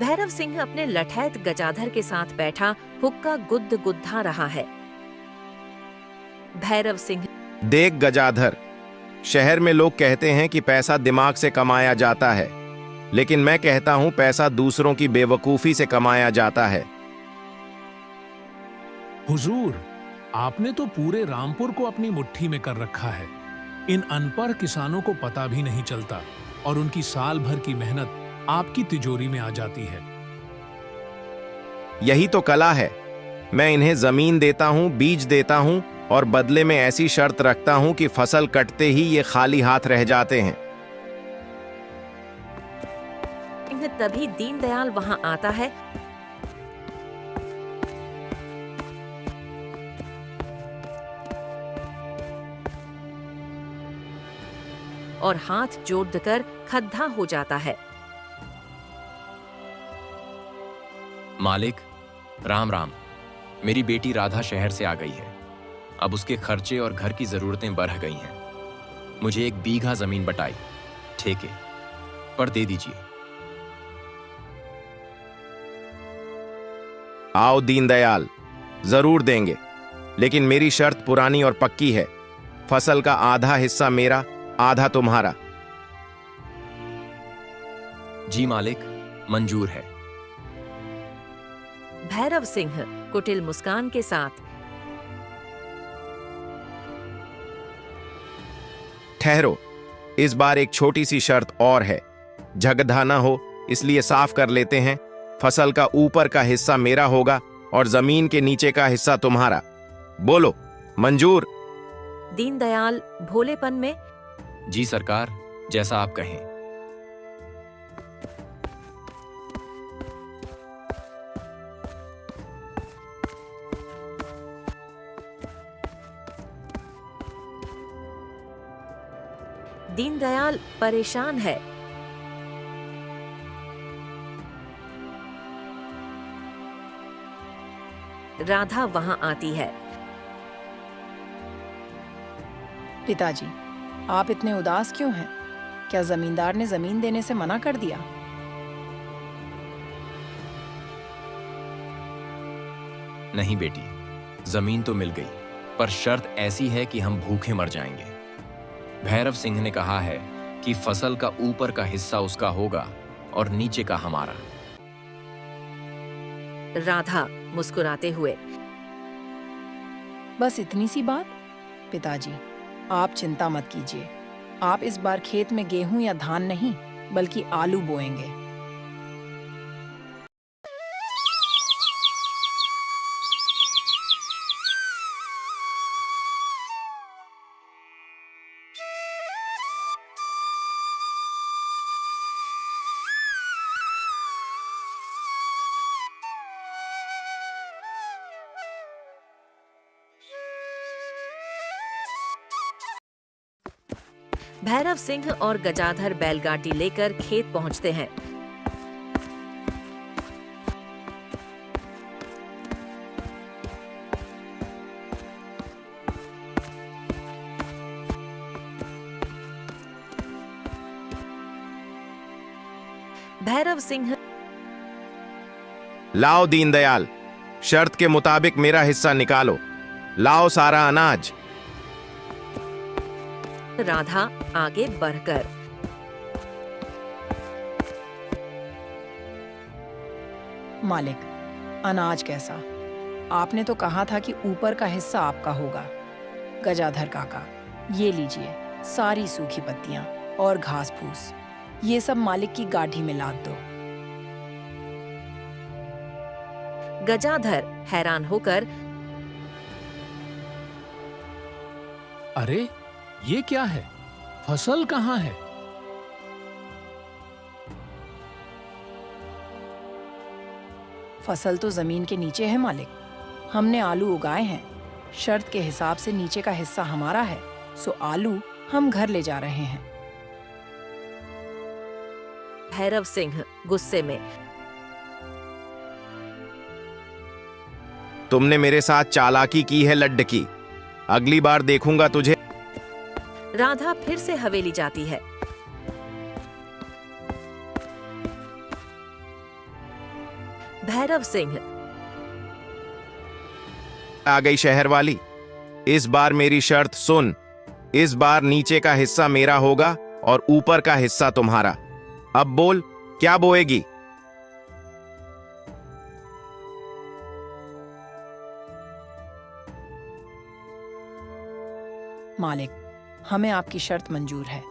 भैरव सिंह अपने लठैत गजाधर के साथ बैठा हुक्का गुद्द गुद्धा रहा है। भैरव सिंह, देख गजाधर, शहर में लोग कहते हैं कि पैसा दिमाग से कमाया जाता है, लेकिन मैं कहता हूं पैसा दूसरों की बेवकूफी से कमाया जाता है। हुजूर, आपने तो पूरे रामपुर को अपनी मुट्ठी में कर रखा है। इन अनपढ़ किसानों को पता भी नहीं चलता और उनकी साल भर की मेहनत आपकी तिजोरी में आ जाती है। यही तो कला है। मैं इन्हें जमीन देता हूं, बीज देता हूं और बदले में ऐसी शर्त रखता हूं कि फसल कटते ही ये खाली हाथ रह जाते हैं। तभी दीनदयाल वहां आता है और हाथ जोड़कर खद्धा हो जाता है। मालिक, राम राम। मेरी बेटी राधा शहर से आ गई है। अब उसके खर्चे और घर की जरूरतें बढ़ गई हैं। मुझे 1 बीघा जमीन बटाई ठेके पर दे दीजिए। आओ दीनदयाल, जरूर देंगे, लेकिन मेरी शर्त पुरानी और पक्की है। फसल का आधा हिस्सा मेरा, आधा तुम्हारा। जी मालिक, मंजूर है। भैरव सिंह कुटिल मुस्कान के साथ, ठहरो, इस बार एक छोटी सी शर्त और है। झगड़ा ना हो, इसलिए साफ कर लेते हैं। फसल का ऊपर का हिस्सा मेरा होगा और जमीन के नीचे का हिस्सा तुम्हारा। बोलो, मंजूर? दीनदयाल भोलेपन में, जी सरकार, जैसा आप कहें। दीनदयाल परेशान है। राधा वहां आती है। पिताजी, आप इतने उदास क्यों हैं? क्या जमींदार ने जमीन देने से मना कर दिया? नहीं बेटी, जमीन तो मिल गई, पर शर्त ऐसी है कि हम भूखे मर जाएंगे। भैरव सिंह ने कहा है कि फसल का ऊपर का हिस्सा उसका होगा और नीचे का हमारा। राधा मुस्कुराते हुए, बस इतनी सी बात? पिताजी, आप चिंता मत कीजिए। आप इस बार खेत में गेहूं या धान नहीं, बल्कि आलू बोएंगे। भैरव सिंह और गजाधर बैलगाड़ी लेकर खेत पहुंचते हैं। भैरव सिंह, लाओ दीनदयाल, शर्त के मुताबिक मेरा हिस्सा निकालो। लाओ सारा अनाज। राधा आगे बढ़कर, मालिक, अनाज कैसा? आपने तो कहा था कि ऊपर का हिस्सा आपका होगा। गजाधर काका, ये लीजिए सारी सूखी पत्तियां और घास फूस। ये सब मालिक की गाढ़ी में लाद दो। गजाधर हैरान होकर, अरे, ये क्या है? फसल कहाँ है? फसल तो जमीन के नीचे है मालिक। हमने आलू उगाए हैं। शर्त के हिसाब से नीचे का हिस्सा हमारा है, सो आलू हम घर ले जा रहे हैं। भैरव सिंह गुस्से में, तुमने मेरे साथ चालाकी की है लड्डकी। अगली बार देखूंगा तुझे। राधा फिर से हवेली जाती है। भैरव सिंह। आ गई शहर वाली। इस बार मेरी शर्त सुन। इस बार नीचे का हिस्सा मेरा होगा और ऊपर का हिस्सा तुम्हारा। अब बोल, क्या बोएगी? मालिक, हमें आपकी शर्त मंजूर है।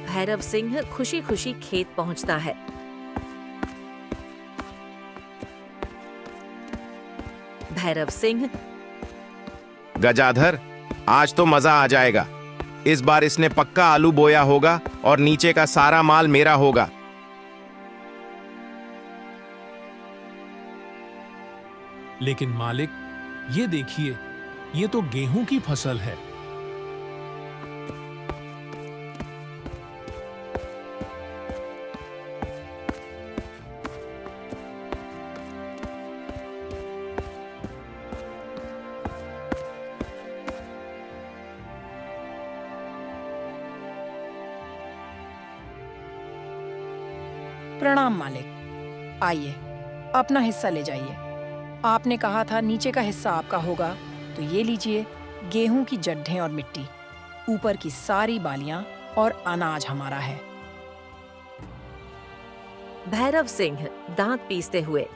भैरव सिंह खुशी खुशी खेत पहुंचता है। भैरव सिंह। गजाधर, आज तो मजा आ जाएगा। इस बार इसने पक्का आलू बोया होगा और नीचे का सारा माल मेरा होगा। लेकिन मालिक, ये देखिए, ये तो गेहूं की फसल है। प्रणाम मालिक। आइए, अपना हिस्सा ले जाइए। आपने कहा था नीचे का हिस्सा आपका होगा, तो ये लीजिए, गेहूं की जड्ढें और मिट्टी, ऊपर की सारी बालियां और अनाज हमारा है। भैरव सिंह दांत पीसते हुए।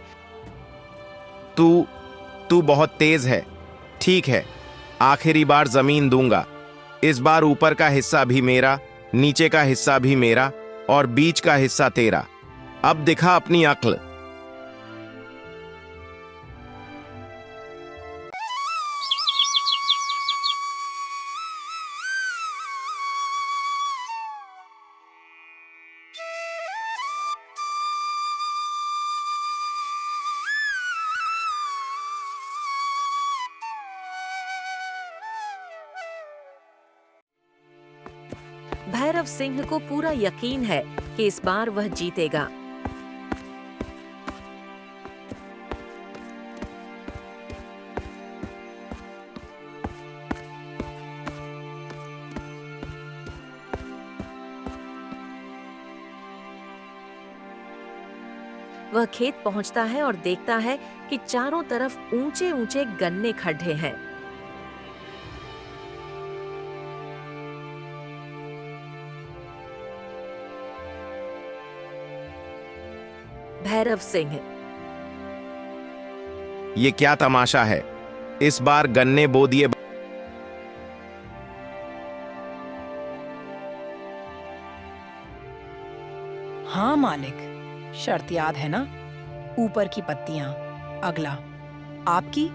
तू बहुत तेज है। ठीक है, आखिरी बार जमीन दूंगा। इस बार ऊपर का हिस्सा भी मेरा, नीचे का हिस्सा भी मेरा और बीच का हिस्सा तेरा। अब दिखा अपनी अक्ल। भैरव सिंह को पूरा यकीन है कि इस बार वह जीतेगा। वह खेत पहुंचता है और देखता है कि चारों तरफ ऊंचे ऊंचे गन्ने खड्डे हैं। भैरव सिंह। ये क्या तमाशा है? इस बार गन्ने बो दिए। हाँ मालिक, शर्त याद है ना? ऊपर की पत्तियां अगला आपकी,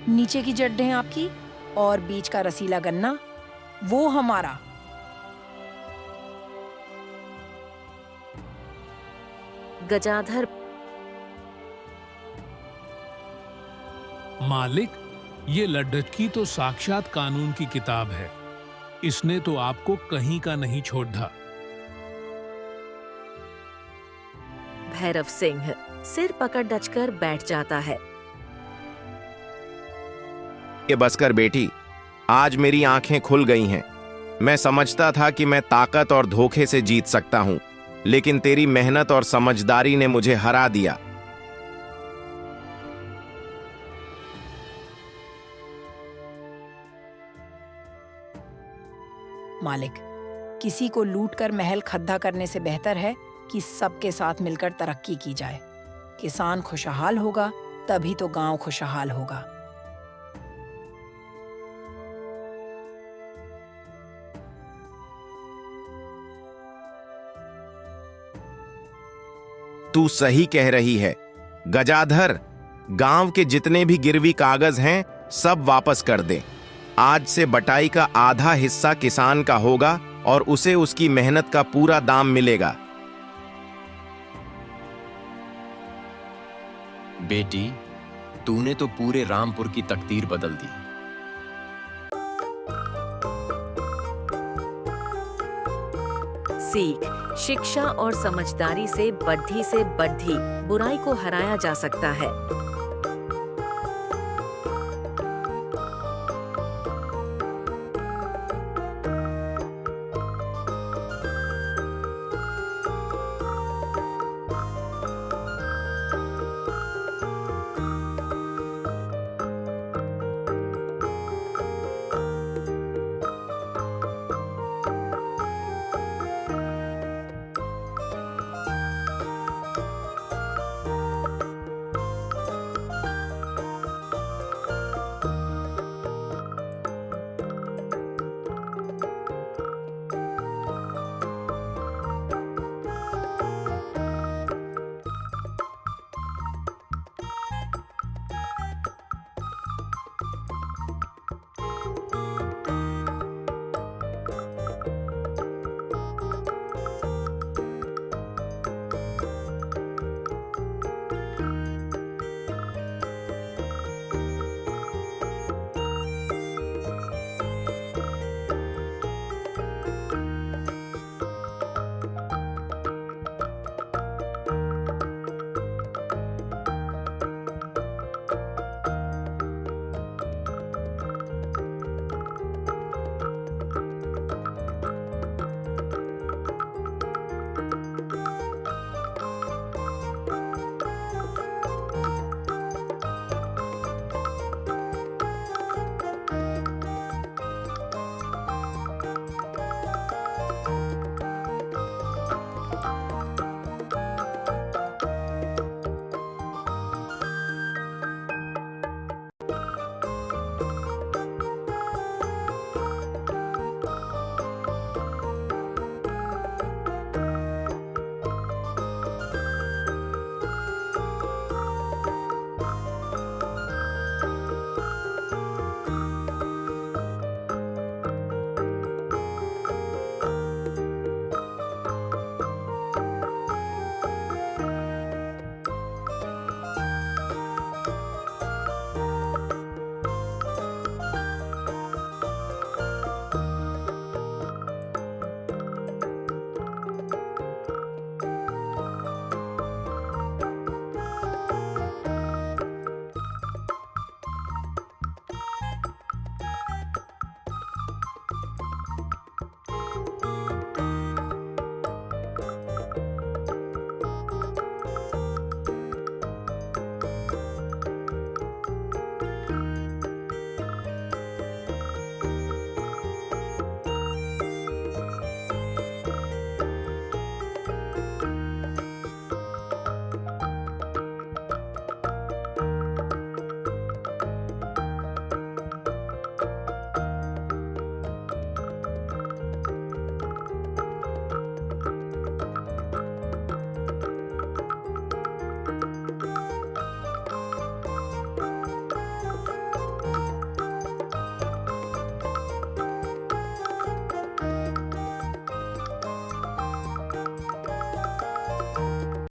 नीचे की जड्ढें आपकी और बीच का रसीला गन्ना वो हमारा। गजाधर। मालिक, ये लड्ढकी तो साक्षात कानून की किताब है। इसने तो आपको कहीं का नहीं छोड़ा। भैरव सिंह सिर पकड़ डचकर बैठ जाता है। ये बस कर बेटी, आज मेरी आंखें खुल गई हैं। मैं समझता था कि मैं ताकत और धोखे से जीत सकता हूं, लेकिन तेरी मेहनत और समझदारी ने मुझे हरा दिया। मालिक, किसी को लूटकर महल खद्दा करने से बेहतर है कि सबके साथ मिलकर तरक्की की जाए। किसान खुशहाल होगा तभी तो गांव खुशहाल होगा। तू सही कह रही है गजाधर। गांव के जितने भी गिरवी कागज हैं सब वापस कर दे। आज से बटाई का आधा हिस्सा किसान का होगा और उसे उसकी मेहनत का पूरा दाम मिलेगा। बेटी, तूने तो पूरे रामपुर की तकदीर बदल दी। सीख, शिक्षा और समझदारी से बढ़ी बुराई को हराया जा सकता है।